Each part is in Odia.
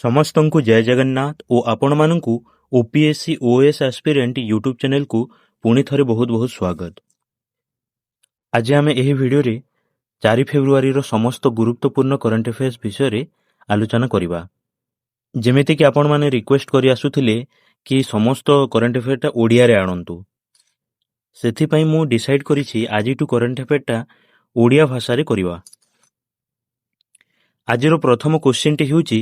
ସମସ୍ତଙ୍କୁ ଜୟ ଜଗନ୍ନାଥ ଓ ଆପଣମାନଙ୍କୁ ଓପିଏସ୍ସି ଓଏଏସ୍ ଆସ୍ପିରେଣ୍ଟ ୟୁଟ୍ୟୁବ୍ ଚ୍ୟାନେଲକୁ ପୁଣି ଥରେ ବହୁତ ବହୁତ ସ୍ୱାଗତ। ଆଜି ଆମେ ଏହି ଭିଡ଼ିଓରେ 4 ଫେବୃଆରୀର ସମସ୍ତ ଗୁରୁତ୍ୱପୂର୍ଣ୍ଣ କରେଣ୍ଟ ଆଫେୟାର୍ସ ବିଷୟରେ ଆଲୋଚନା କରିବା। ଯେମିତିକି ଆପଣମାନେ ରିକ୍ୱେଷ୍ଟ କରି ଆସୁଥିଲେ କି ସମସ୍ତ କରେଣ୍ଟ ଆଫେୟାର୍ଟା ଓଡ଼ିଆରେ ଆଣନ୍ତୁ। ସେଥିପାଇଁ ମୁଁ ଡିସାଇଡ୍ କରିଛି ଆଜିଠୁ କରେଣ୍ଟ ଆଫେୟାର୍ଟା ଓଡ଼ିଆ ଭାଷାରେ କରିବା। ଆଜିର ପ୍ରଥମ କ୍ୱେଶ୍ଚିନ୍ଟି ହେଉଛି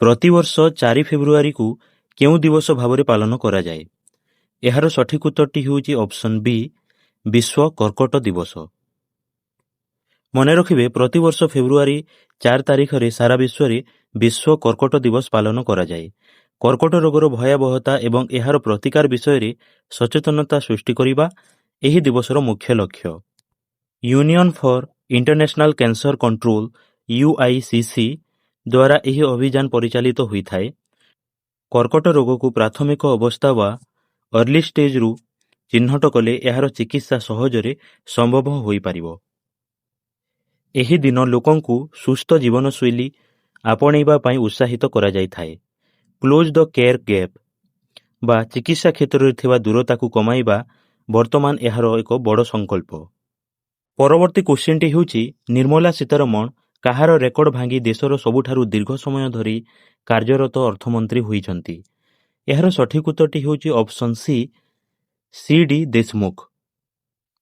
ପ୍ରତିବର୍ଷ 4 ଫେବୃଆରୀକୁ କେଉଁ ଦିବସ ଭାବରେ ପାଳନ କରାଯାଏ? ଏହାର ସଠିକ୍ ଉତ୍ତରଟି ହେଉଛି ଅପସନ୍ ବି, ବିଶ୍ୱ କର୍କଟ ଦିବସ। ମନେ ରଖିବେ, ପ୍ରତିବର୍ଷ ଫେବୃଆରୀ 4 ତାରିଖରେ ସାରା ବିଶ୍ୱରେ ବିଶ୍ୱ କର୍କଟ ଦିବସ ପାଳନ କରାଯାଏ। କର୍କଟ ରୋଗର ଭୟାବହତା ଏବଂ ଏହାର ପ୍ରତିକାର ବିଷୟରେ ସଚେତନତା ସୃଷ୍ଟି କରିବା ଏହି ଦିବସର ମୁଖ୍ୟ ଲକ୍ଷ୍ୟ। Union for international cancer control UICC ଦ୍ୱାରା ଏହି ଅଭିଯାନ ପରିଚାଳିତ ହୋଇଥାଏ। କର୍କଟ ରୋଗକୁ ପ୍ରାଥମିକ ଅବସ୍ଥା ବା ଅର୍ଲି ଷ୍ଟେଜ୍ରୁ ଚିହ୍ନଟ କଲେ ଏହାର ଚିକିତ୍ସା ସହଜରେ ସମ୍ଭବ ହୋଇପାରିବ। ଏହି ଦିନ ଲୋକଙ୍କୁ ସୁସ୍ଥ ଜୀବନଶୈଳୀ ଆପଣେଇବା ପାଇଁ ଉତ୍ସାହିତ କରାଯାଇଥାଏ। କ୍ଲୋଜ୍ ଦ କେୟାର ଗ୍ୟାପ୍ ବା ଚିକିତ୍ସା କ୍ଷେତ୍ରରେ ଥିବା ଦୂରତାକୁ କମାଇବା ବର୍ତ୍ତମାନ ଏହାର ଏକ ବଡ଼ ସଂକଳ୍ପ। ପରବର୍ତ୍ତୀ କ୍ୱେଶ୍ଚିନ୍ଟି ହେଉଛି ନିର୍ମଲା ସୀତାରମଣ କାହାର ରେକର୍ଡ ଭାଙ୍ଗି ଦେଶର ସବୁଠାରୁ ଦୀର୍ଘ ସମୟ ଧରି କାର୍ଯ୍ୟରତ ଅର୍ଥମନ୍ତ୍ରୀ ହୋଇଛନ୍ତି? ଏହାର ସଠିକ୍ ଉତ୍ତରଟି ହେଉଛି ଅପସନ୍ ସି, CT ଦେଶମୁଖ।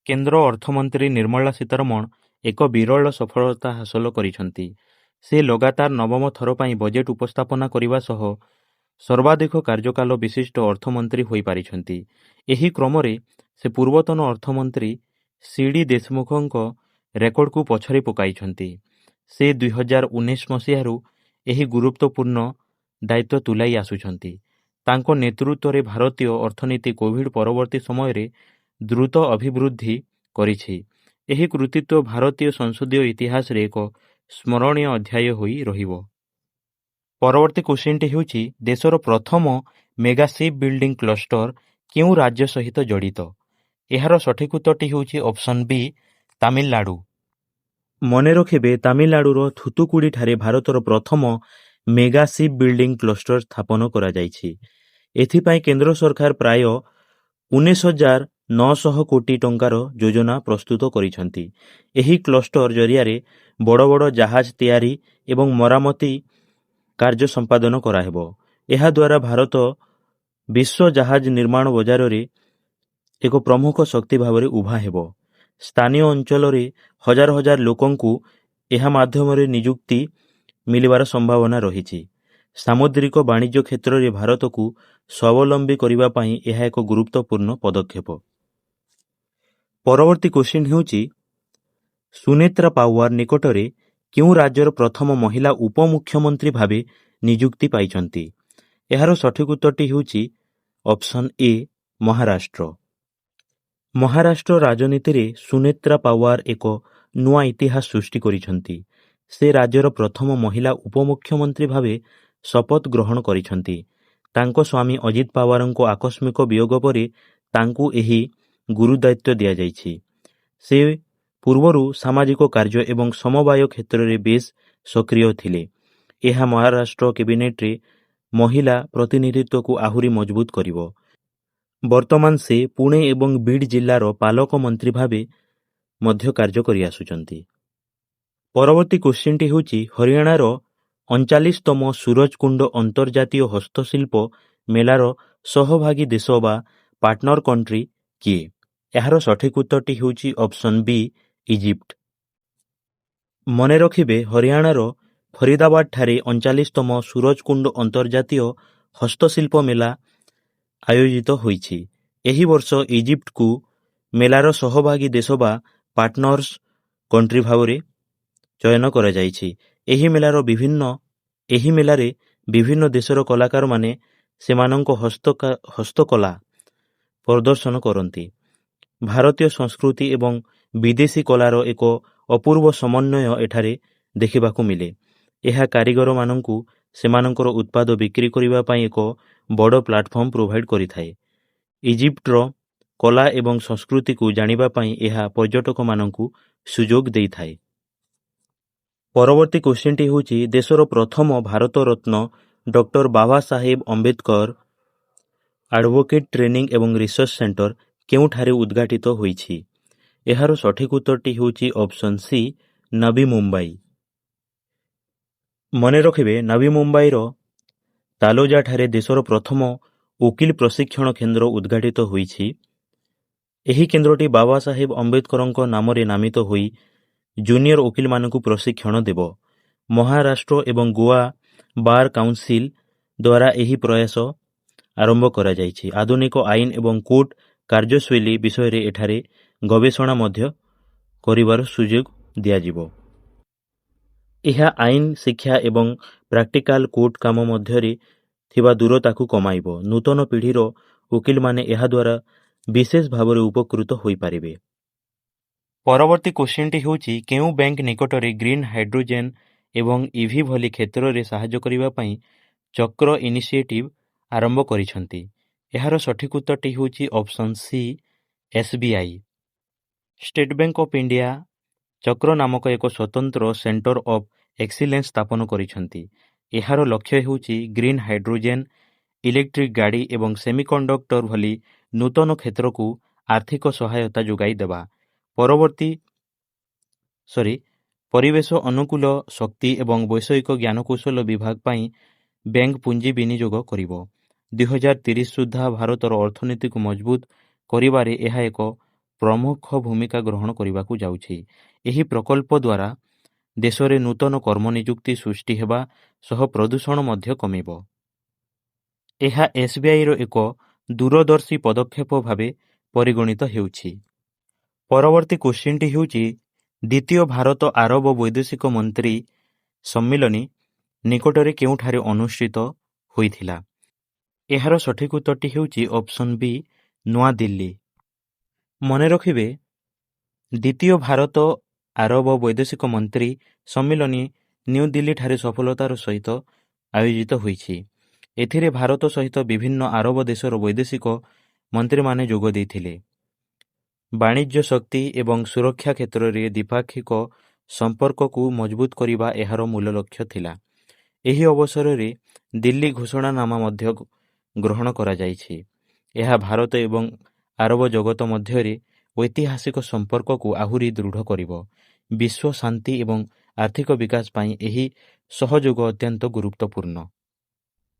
କେନ୍ଦ୍ର ଅର୍ଥମନ୍ତ୍ରୀ ନିର୍ମଲା ସୀତାରମଣ ଏକ ବିରଳ ସଫଳତା ହାସଲ କରିଛନ୍ତି। ସେ ଲଗାତାର 9ମ ଥର ପାଇଁ ବଜେଟ୍ ଉପସ୍ଥାପନା କରିବା ସହ ସର୍ବାଧିକ କାର୍ଯ୍ୟକାଳ ବିଶିଷ୍ଟ ଅର୍ଥମନ୍ତ୍ରୀ ହୋଇପାରିଛନ୍ତି। ଏହି କ୍ରମରେ ସେ ପୂର୍ବତନ ଅର୍ଥମନ୍ତ୍ରୀ CT ଦେଶମୁଖଙ୍କ ରେକର୍ଡକୁ ପଛରେ ପକାଇଛନ୍ତି। ସେ 2019 ମସିହାରୁ ଏହି ଗୁରୁତ୍ୱପୂର୍ଣ୍ଣ ଦାୟିତ୍ୱ ତୁଲାଇ ଆସୁଛନ୍ତି। ତାଙ୍କ ନେତୃତ୍ୱରେ ଭାରତୀୟ ଅର୍ଥନୀତି କୋଭିଡ୍ ପରବର୍ତ୍ତୀ ସମୟରେ ଦ୍ରୁତ ଅଭିବୃଦ୍ଧି କରିଛି। ଏହି କୃତିତ୍ୱ ଭାରତୀୟ ସଂସଦୀୟ ଇତିହାସରେ ଏକ ସ୍ମରଣୀୟ ଅଧ୍ୟାୟ ହୋଇ ରହିବ। ପରବର୍ତ୍ତୀ କ୍ୱେଶ୍ଚିନ୍ଟି ହେଉଛି ଦେଶର ପ୍ରଥମ ମେଗା ସିପ୍ ବିଲ୍ଡିଂ କ୍ଲଷ୍ଟର କେଉଁ ରାଜ୍ୟ ସହିତ ଜଡ଼ିତ? ଏହାର ସଠିକ୍ ଉତ୍ତରଟି ହେଉଛି ଅପସନ୍ ବି, ତାମିଲନାଡୁ। ମନେ ରଖିବେ, ତାମିଲନାଡୁର ଥୁଥୁକୁଡ଼ିଠାରେ ଭାରତର ପ୍ରଥମ ମେଗା ସିପ୍ ବିଲ୍ଡିଂ କ୍ଲଷ୍ଟର ସ୍ଥାପନ କରାଯାଇଛି। ଏଥିପାଇଁ କେନ୍ଦ୍ର ସରକାର ପ୍ରାୟ 19,900 କୋଟି ଟଙ୍କାର ଯୋଜନା ପ୍ରସ୍ତୁତ କରିଛନ୍ତି। ଏହି କ୍ଲଷ୍ଟର ଜରିଆରେ ବଡ଼ ବଡ଼ ଜାହାଜ ତିଆରି ଏବଂ ମରାମତି କାର୍ଯ୍ୟ ସମ୍ପାଦନ କରାହେବ। ଏହାଦ୍ୱାରା ଭାରତ ବିଶ୍ୱ ଜାହାଜ ନିର୍ମାଣ ବଜାରରେ ଏକ ପ୍ରମୁଖ ଶକ୍ତି ଭାବରେ ଉଭା ହେବ। ସ୍ଥାନୀୟ ଅଞ୍ଚଳରେ ହଜାର ହଜାର ଲୋକଙ୍କୁ ଏହା ମାଧ୍ୟମରେ ନିଯୁକ୍ତି ମିଳିବାର ସମ୍ଭାବନା ରହିଛି। ସାମୁଦ୍ରିକ ବାଣିଜ୍ୟ କ୍ଷେତ୍ରରେ ଭାରତକୁ ସ୍ୱାବଲମ୍ବୀ କରିବା ପାଇଁ ଏହା ଏକ ଗୁରୁତ୍ୱପୂର୍ଣ୍ଣ ପଦକ୍ଷେପ। ପରବର୍ତ୍ତୀ କ୍ୱେଶ୍ଚିନ୍ ହେଉଛି ସୁନେତ୍ରା ପାୱାର ନିକଟରେ କେଉଁ ରାଜ୍ୟର ପ୍ରଥମ ମହିଳା ଉପମୁଖ୍ୟମନ୍ତ୍ରୀ ଭାବେ ନିଯୁକ୍ତି ପାଇଛନ୍ତି? ଏହାର ସଠିକ୍ ଉତ୍ତରଟି ହେଉଛି ଅପସନ୍ ଏ, ମହାରାଷ୍ଟ୍ର। ମହାରାଷ୍ଟ୍ର ରାଜନୀତିରେ ସୁନେତ୍ରା ପାୱାର ଏକ ନୂଆ ଇତିହାସ ସୃଷ୍ଟି କରିଛନ୍ତି। ସେ ରାଜ୍ୟର ପ୍ରଥମ ମହିଳା ଉପମୁଖ୍ୟମନ୍ତ୍ରୀ ଭାବେ ଶପଥ ଗ୍ରହଣ କରିଛନ୍ତି। ତାଙ୍କ ସ୍ୱାମୀ ଅଜିତ ପାୱାରଙ୍କ ଆକସ୍ମିକ ବିୟୋଗ ପରେ ତାଙ୍କୁ ଏହି ଗୁରୁ ଦାୟିତ୍ୱ ଦିଆଯାଇଛି। ସେ ପୂର୍ବରୁ ସାମାଜିକ କାର୍ଯ୍ୟ ଏବଂ ସମବାୟ କ୍ଷେତ୍ରରେ ବେଶ୍ ସକ୍ରିୟ ଥିଲେ। ଏହା ମହାରାଷ୍ଟ୍ର କ୍ୟାବିନେଟ୍ରେ ମହିଳା ପ୍ରତିନିଧିତ୍ୱକୁ ଆହୁରି ମଜବୁତ କରିବ। ବର୍ତ୍ତମାନ ସେ ପୁଣେ ଏବଂ ବିଡ୍ ଜିଲ୍ଲାର ପାଲକ ମନ୍ତ୍ରୀ ଭାବେ ମଧ୍ୟ କାର୍ଯ୍ୟ କରିଆସୁଛନ୍ତି। ପରବର୍ତ୍ତୀ କ୍ୱେଶ୍ଚିନ୍ଟି ହେଉଛି ହରିୟାଣାର 39ତମ ସୁରଜକୁଣ୍ଡ ଅନ୍ତର୍ଜାତୀୟ ହସ୍ତଶିଳ୍ପ ମେଳାର ସହଭାଗୀ ଦେଶ ବା ପାର୍ଟନର କଣ୍ଟ୍ରି କିଏ? ଏହାର ସଠିକ୍ ଉତ୍ତରଟି ହେଉଛି ଅପସନ୍ ବି, ଇଜିପ୍ଟ। ମନେ ରଖିବେ, ହରିୟାଣାର ଫରିଦାବାଦଠାରେ 39ତମ ସୁରଜକୁଣ୍ଡ ଅନ୍ତର୍ଜାତୀୟ ହସ୍ତଶିଳ୍ପ ମେଳା ଆୟୋଜିତ ହୋଇଛି। ଏହି ବର୍ଷ ଇଜିପ୍ଟକୁ ମେଳାର ସହଭାଗୀ ଦେଶ ବା ପାର୍ଟନର୍ସ କଣ୍ଟ୍ରି ଭାବରେ ଚୟନ କରାଯାଇଛି। ଏହି ମେଳାରେ ବିଭିନ୍ନ ଦେଶର କଳାକାରମାନେ ସେମାନଙ୍କ ହସ୍ତକଲା ପ୍ରଦର୍ଶନ କରନ୍ତି। ଭାରତୀୟ ସଂସ୍କୃତି ଏବଂ ବିଦେଶୀ କଳାର ଏକ ଅପୂର୍ବ ସମନ୍ୱୟ ଏଠାରେ ଦେଖିବାକୁ ମିଳେ। ଏହା କାରିଗରମାନଙ୍କୁ ସେମାନଙ୍କର ଉତ୍ପାଦ ବିକ୍ରି କରିବା ପାଇଁ ଏକ ବଡ଼ ପ୍ଲାଟଫର୍ମ ପ୍ରୋଭାଇଡ୍ କରିଥାଏ। ଇଜିପ୍ଟର କଳା ଏବଂ ସଂସ୍କୃତିକୁ ଜାଣିବା ପାଇଁ ଏହା ପର୍ଯ୍ୟଟକମାନଙ୍କୁ ସୁଯୋଗ ଦେଇଥାଏ। ପରବର୍ତ୍ତୀ କ୍ୱେଶ୍ଚିନ୍ଟି ହେଉଛି ଦେଶର ପ୍ରଥମ Bharat Ratna doctor Baba Saheb Ambedkar advocate training ଏବଂ ରିସର୍ଚ୍ଚ ସେଣ୍ଟର କେଉଁଠାରେ ଉଦ୍ଘାଟିତ ହୋଇଛି? ଏହାର ସଠିକ୍ ଉତ୍ତରଟି ହେଉଛି ଅପସନ୍ ସି ନବି ମୁମ୍ବାଇ। ମନେ ରଖିବେ, ନବି ମୁମ୍ବାଇର ତାଲୋଜାଠାରେ ଦେଶର ପ୍ରଥମ ଓକିଲ ପ୍ରଶିକ୍ଷଣ କେନ୍ଦ୍ର ଉଦ୍ଘାଟିତ ହୋଇଛି। ଏହି କେନ୍ଦ୍ରଟି ବାବା ସାହେବ ଆମ୍ବେଦକରଙ୍କ ନାମରେ ନାମିତ ହୋଇ ଜୁନିୟର ଓକିଲମାନଙ୍କୁ ପ୍ରଶିକ୍ଷଣ ଦେବ। ମହାରାଷ୍ଟ୍ର ଏବଂ ଗୋଆ ବାର୍ କାଉନସିଲ୍ ଦ୍ୱାରା ଏହି ପ୍ରୟାସ ଆରମ୍ଭ କରାଯାଇଛି। ଆଧୁନିକ ଆଇନ ଏବଂ କୋର୍ଟ କାର୍ଯ୍ୟଶୈଳୀ ବିଷୟରେ ଏଠାରେ ଗବେଷଣା ମଧ୍ୟ କରିବାର ସୁଯୋଗ ଦିଆଯିବ। ଏହା ଆଇନ ଶିକ୍ଷା ଏବଂ ପ୍ରାକ୍ଟିକାଲ କୋର୍ଟ କାମ ମଧ୍ୟରେ ଥିବା ଦୂରତାକୁ କମାଇବ। ନୂତନ ପିଢ଼ିର ଓକିଲମାନେ ଏହାଦ୍ୱାରା ବିଶେଷ ଭାବରେ ଉପକୃତ ହୋଇପାରିବେ। ପରବର୍ତ୍ତୀ କୋଶ୍ଚିନ୍ଟି ହେଉଛି, କେଉଁ ବ୍ୟାଙ୍କ ନିକଟରେ ଗ୍ରୀନ୍ ହାଇଡ୍ରୋଜେନ୍ ଏବଂ ଇଭି ଭଳି କ୍ଷେତ୍ରରେ ସାହାଯ୍ୟ କରିବା ପାଇଁ ଚକ୍ର ଇନିସିଏଟିଭ୍ ଆରମ୍ଭ କରିଛନ୍ତି? ଏହାର ସଠିକ୍ ଉତ୍ତରଟି ହେଉଛି option C SBI। State bank of India ଚକ୍ର ନାମକ ଏକ ସ୍ୱତନ୍ତ୍ର ସେଣ୍ଟର ଅଫ୍ ଏକ୍ସିଲେନ୍ସ ସ୍ଥାପନ କରିଛନ୍ତି। ଏହାର ଲକ୍ଷ୍ୟ ହେଉଛି ଗ୍ରୀନ୍ ହାଇଡ୍ରୋଜେନ୍, ଇଲେକ୍ଟ୍ରିକ୍ ଗାଡ଼ି ଏବଂ ସେମିକଣ୍ଡକ୍ଟର ଭଳି ନୂତନ କ୍ଷେତ୍ରକୁ ଆର୍ଥିକ ସହାୟତା ଯୋଗାଇ ଦେବା। ପରିବେଶ ଅନୁକୂଳ ଶକ୍ତି ଏବଂ ବୈଷୟିକ ଜ୍ଞାନକୌଶଳ ବିଭାଗ ପାଇଁ ବ୍ୟାଙ୍କ ପୁଞ୍ଜି ବିନିଯୋଗ କରିବ। 2030 ସୁଦ୍ଧା ଭାରତର ଅର୍ଥନୀତିକୁ ମଜବୁତ କରିବାରେ ଏହା ଏକ ପ୍ରମୁଖ ଭୂମିକା ଗ୍ରହଣ କରିବାକୁ ଯାଉଛି। ଏହି ପ୍ରକଳ୍ପ ଦ୍ୱାରା ଦେଶରେ ନୂତନ କର୍ମନିଯୁକ୍ତି ସୃଷ୍ଟି ହେବା ସହ ପ୍ରଦୂଷଣ ମଧ୍ୟ କମିବ। ଏହା SBIର ଏକ ଦୂରଦର୍ଶୀ ପଦକ୍ଷେପ ଭାବେ ପରିଗଣିତ ହେଉଛି। ପରବର୍ତ୍ତୀ କୋଶ୍ଚିନ୍ଟି ହେଉଛି, ଦ୍ୱିତୀୟ ଭାରତ ଆରବ ବୈଦେଶିକ ମନ୍ତ୍ରୀ ସମ୍ମିଳନୀ ନିକଟରେ କେଉଁଠାରେ ଅନୁଷ୍ଠିତ ହୋଇଥିଲା? ଏହାର ସଠିକ୍ ଉତ୍ତରଟି ହେଉଛି ଅପସନ୍ ବି ନୂଆଦିଲ୍ଲୀ। ମନେ ରଖିବେ, ଦ୍ୱିତୀୟ ଭାରତ ଆରବ ବୈଦେଶିକ ମନ୍ତ୍ରୀ ସମ୍ମିଳନୀ ନ୍ୟୁଦିଲ୍ଲୀଠାରେ ସଫଳତାର ସହିତ ଆୟୋଜିତ ହୋଇଛି। ଏଥିରେ ଭାରତ ସହିତ ବିଭିନ୍ନ ଆରବ ଦେଶର ବୈଦେଶିକ ମନ୍ତ୍ରୀମାନେ ଯୋଗ ଦେଇଥିଲେ। ବାଣିଜ୍ୟ, ଶକ୍ତି ଏବଂ ସୁରକ୍ଷା କ୍ଷେତ୍ରରେ ଦ୍ୱିପାକ୍ଷିକ ସମ୍ପର୍କକୁ ମଜବୁତ କରିବା ଏହାର ମୂଳ ଲକ୍ଷ୍ୟ ଥିଲା। ଏହି ଅବସରରେ ଦିଲ୍ଲୀ ଘୋଷଣାନାମା ମଧ୍ୟ ଗ୍ରହଣ କରାଯାଇଛି। ଏହା ଭାରତ ଏବଂ ଆରବ ଜଗତ ମଧ୍ୟରେ ଐତିହାସିକ ସମ୍ପର୍କକୁ ଆହୁରି ଦୃଢ଼ କରିବ। ବିଶ୍ୱ ଶାନ୍ତି ଏବଂ ଆର୍ଥିକ ବିକାଶ ପାଇଁ ଏହି ସହଯୋଗ ଅତ୍ୟନ୍ତ ଗୁରୁତ୍ୱପୂର୍ଣ୍ଣ।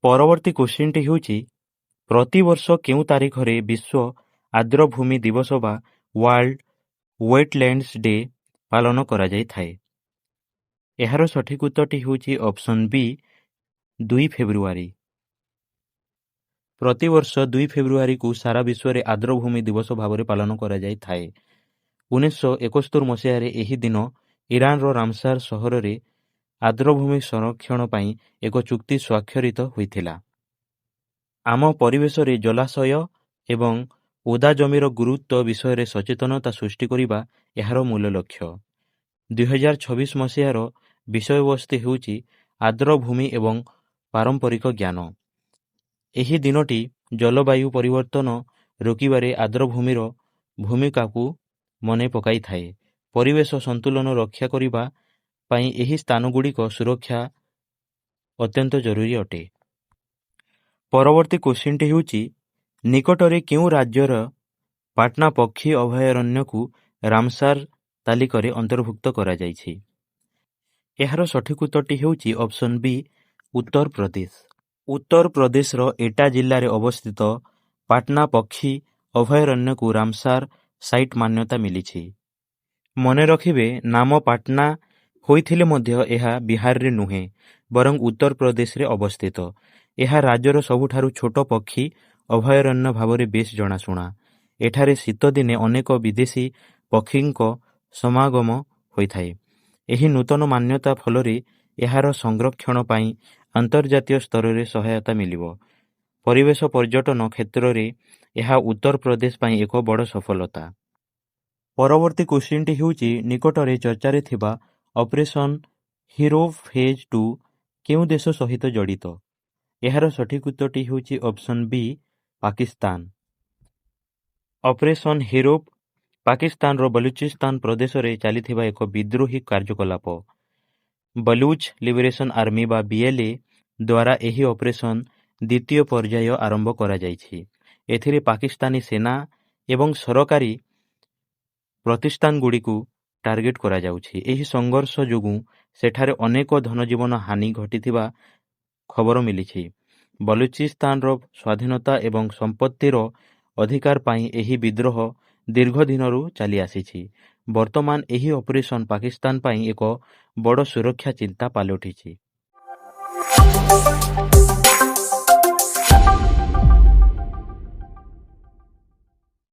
ପରବର୍ତ୍ତୀ କୋଶ୍ଚିନ୍ଟି ହେଉଛି, ପ୍ରତିବର୍ଷ କେଉଁ ତାରିଖରେ ବିଶ୍ୱ ଆର୍ଦ୍ରଭୂମି ଦିବସ ବା ୱାର୍ଲ୍ଡ ୱେଟଲ୍ୟାଣ୍ଡସ୍ ଡେ ପାଳନ କରାଯାଇଥାଏ? ଏହାର ସଠିକ୍ ଉତ୍ତରଟି ହେଉଛି ଅପସନ୍ ବି 2 ଫେବୃଆରୀ। ପ୍ରତିବର୍ଷ 2 ଫେବୃଆରୀକୁ ସାରା ବିଶ୍ୱରେ ଆର୍ଦ୍ରଭୂମି ଦିବସ ଭାବରେ ପାଳନ କରାଯାଇଥାଏ। 1971 ମସିହାରେ ଏହି ଦିନ ଇରାନର ରାମସାର ସହରରେ ଆର୍ଦ୍ରଭୂମି ସଂରକ୍ଷଣ ପାଇଁ ଏକ ଚୁକ୍ତି ସ୍ୱାକ୍ଷରିତ ହୋଇଥିଲା। ଆମ ପରିବେଶରେ ଜଳାଶୟ ଏବଂ ଓଦା ଜମିର ଗୁରୁତ୍ୱ ବିଷୟରେ ସଚେତନତା ସୃଷ୍ଟି କରିବା ଏହାର ମୂଳ ଲକ୍ଷ୍ୟ। 2026 ମସିହାର ବିଷୟବସ୍ତୁ ହେଉଛି ଆର୍ଦ୍ରଭୂମି ଏବଂ ପାରମ୍ପରିକ ଜ୍ଞାନ। ଏହି ଦିନଟି ଜଳବାୟୁ ପରିବର୍ତ୍ତନ ରୋକିବାରେ ଆର୍ଦ୍ରଭୂମିର ଭୂମିକାକୁ ମନେ ପକାଇଥାଏ। ପରିବେଶ ସନ୍ତୁଳନ ରକ୍ଷା କରିବା ପାଇଁ ଏହି ସ୍ଥାନଗୁଡ଼ିକ ସୁରକ୍ଷା ଅତ୍ୟନ୍ତ ଜରୁରୀ ଅଟେ। ପରବର୍ତ୍ତୀ କୋଶ୍ଚିନ୍ଟି ହେଉଛି, ନିକଟରେ କେଉଁ ରାଜ୍ୟର ପାଟନା ପକ୍ଷୀ ଅଭୟାରଣ୍ୟକୁ ରାମସାର ତାଲିକାରେ ଅନ୍ତର୍ଭୁକ୍ତ କରାଯାଇଛି? ଏହାର ସଠିକ୍ ଉତ୍ତରଟି ହେଉଛି ଅପସନ୍ ବି ଉତ୍ତରପ୍ରଦେଶ। ଉତ୍ତରପ୍ରଦେଶର ଏଟା ଜିଲ୍ଲାରେ ଅବସ୍ଥିତ ପାଟନା ପକ୍ଷୀ ଅଭୟାରଣ୍ୟକୁ ରାମସାର ସାଇଟ୍ ମାନ୍ୟତା ମିଳିଛି। ମନେ ରଖିବେ, ନାମ ପାଟନା ହୋଇଥିଲେ ମଧ୍ୟ ଏହା ବିହାରରେ ନୁହେଁ, ବରଂ ଉତ୍ତରପ୍ରଦେଶରେ ଅବସ୍ଥିତ। ଏହା ରାଜ୍ୟର ସବୁଠାରୁ ଛୋଟ ପକ୍ଷୀ ଅଭୟାରଣ୍ୟ ଭାବରେ ବେଶ୍ ଜଣାଶୁଣା। ଏଠାରେ ଶୀତଦିନେ ଅନେକ ବିଦେଶୀ ପକ୍ଷୀଙ୍କ ସମାଗମ ହୋଇଥାଏ। ଏହି ନୂତନ ମାନ୍ୟତା ଫଳରେ ଏହାର ସଂରକ୍ଷଣ ପାଇଁ ଆନ୍ତର୍ଜାତୀୟ ସ୍ତରରେ ସହାୟତା ମିଳିବ। ପରିବେଶ ପର୍ଯ୍ୟଟନ କ୍ଷେତ୍ରରେ ଏହା ଉତ୍ତରପ୍ରଦେଶ ପାଇଁ ଏକ ବଡ଼ ସଫଳତା। ପରବର୍ତ୍ତୀ କୋଶ୍ଚିନ୍ଟି ହେଉଛି, ନିକଟରେ ଚର୍ଚ୍ଚାରେ ଥିବା ଅପରେସନ୍ ହିରୋ ଫେଜ୍ 2 କେଉଁ ଦେଶ ସହିତ ଜଡ଼ିତ? ଏହାର ସଠିକ୍ ଉତ୍ତରଟି ହେଉଛି option B Pakistan. Operation hero ପାକିସ୍ତାନର ବଲୁଚିସ୍ତାନ ପ୍ରଦେଶରେ ଚାଲିଥିବା ଏକ ବିଦ୍ରୋହୀ କାର୍ଯ୍ୟକଳାପ। ବଲୁଚ ଲିବରେସନ୍ ଆର୍ମି ବା BLA ଦ୍ୱାରା ଏହି ଅପରେସନ୍ ଦ୍ୱିତୀୟ ପର୍ଯ୍ୟାୟ ଆରମ୍ଭ କରାଯାଇଛି। ଏଥିରେ ପାକିସ୍ତାନୀ ସେନା ଏବଂ ସରକାରୀ ପ୍ରତିଷ୍ଠାନଗୁଡ଼ିକୁ ଟାର୍ଗେଟ୍ କରାଯାଉଛି। ଏହି ସଂଘର୍ଷ ଯୋଗୁଁ ସେଠାରେ ଅନେକ ଧନଜୀବନ ହାନି ଘଟିଥିବା ଖବର ମିଳିଛି। ବଲୁଚିସ୍ତାନର ସ୍ୱାଧୀନତା ଏବଂ ସମ୍ପତ୍ତିର ଅଧିକାର ପାଇଁ ଏହି ବିଦ୍ରୋହ ଦୀର୍ଘ ଦିନରୁ ଚାଲି ଆସିଛି। ବର୍ତ୍ତମାନ ଏହି ଅପରେସନ୍ ପାକିସ୍ତାନ ପାଇଁ ଏକ ବଡ଼ ସୁରକ୍ଷା ଚିନ୍ତା ପାଲଟିଛି।